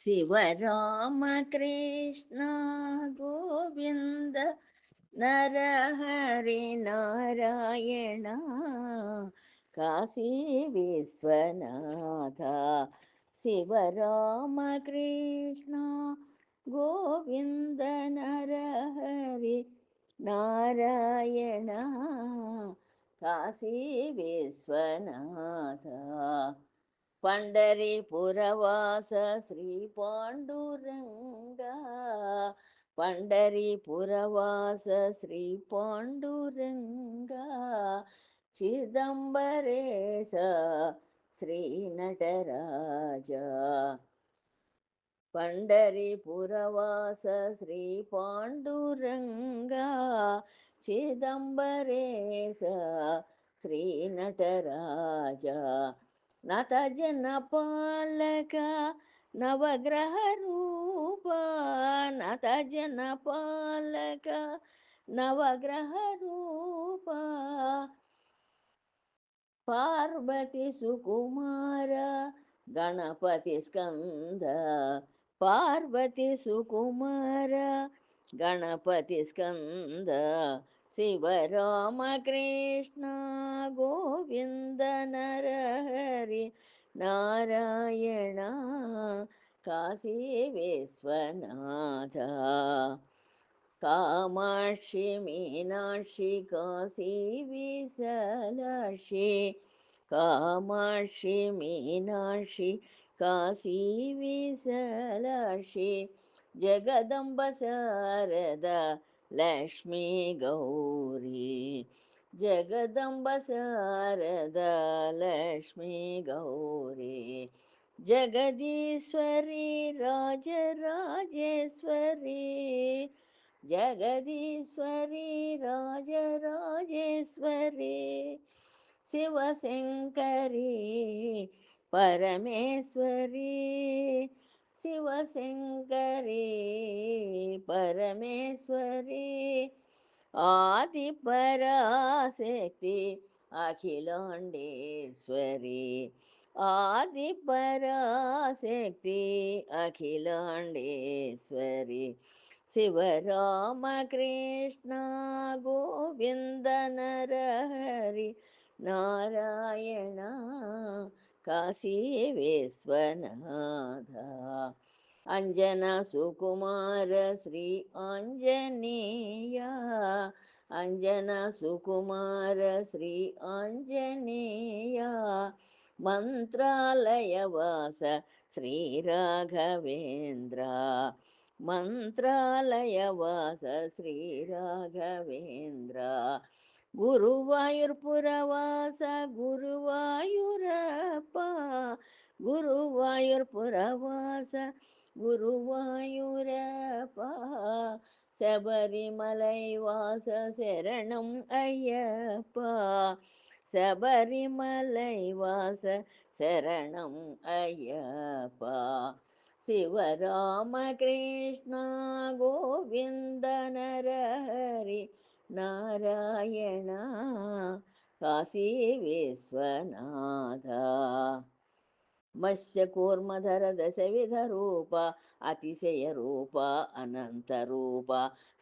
ಶಿವರಾಮ ಕೃಷ್ಣ ಗೋವಿಂದ ನರಹರಿ ನಾರಾಯಣ ಕಾಶಿ ವಿಶ್ವನಾಥ ಶಿವರಾಮ ಕೃಷ್ಣ ಗೋವಿಂದ ನರಹರಿ ನಾರಾಯಣ ಕಾಶಿ ವಿಶ್ವನಾಥ पंढरीपुरवास श्री पांडुरंग पंढरीपुरवास श्री पांडुरंग चिदंबरेश श्री नटराज पंढरीपुरवास श्री पांडुरंग चिदंबरेश श्री नटराज नाथ जनपालक नवग्रह रूप नाथ जनपालक नवग्रह रूप पार्वती सुकुमार गणपति स्कंद पार्वती सुकुमार गणपति स्कंद शिवराम कृष्ण गोविंद नरहरि नारायण काशी विश्वनाथ कामाक्षि मीनाक्षि काशी विशालाक्षि कामाक्षि मीनाक्षि काशी विशालाक्षि जगदंब शारदा लक्ष्मी गौरी जगदंब शारदा लक्ष्मी गौरी जगदीश्वरी राजराजेश्वरी जगदीश्वरी राजराजेश्वरी शिवशंकरी परमेश्वरी शिवशंकरी परमेश्वरी आदिपराशक्ति अखिलांडेश्वरी आदिपराशक्ति अखिलांडेश्वरी शिवराम कृष्ण गोविंद नरहरि नारायण काशी विश्वनाथ अंजना सुकुमार श्री आंजनेय अंजना सुकुमार श्री आंजनेय मंत्रालयवास श्री राघवेंद्र मंत्रालयवास श्री राघवेंद्र गुरुवायूरपुरवास गुरुवायूरप्प गुरुवायूरपुरवास गुरुवायूरप्प शबरिमलैवास शरणं अय्यप्प शबरिमलैवास शरणं अय्यप्प शिवराम कृष्ण गोविंद नरहरि नारायण काशी विश्वनाथ मत्स्यकूर्मधर दशविध रूप अतिशय रूप अनंत रूप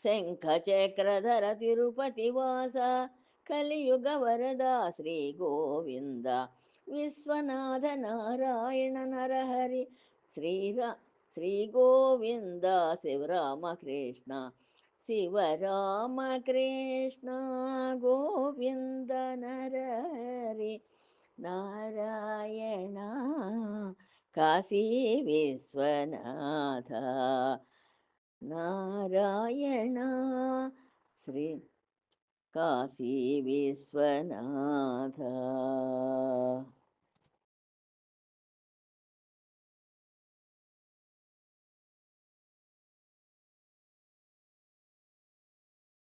शंखचक्रधर तिरुपति वास कलियुग वरदा श्री गोविंद विश्वनाथ नारायण नरहरि श्री गोविंद शिवराम कृष्ण शिवराम कृष्ण गोविंद नरहरि नारायण काशी विश्वनाथ नारायण श्री काशी विश्वनाथ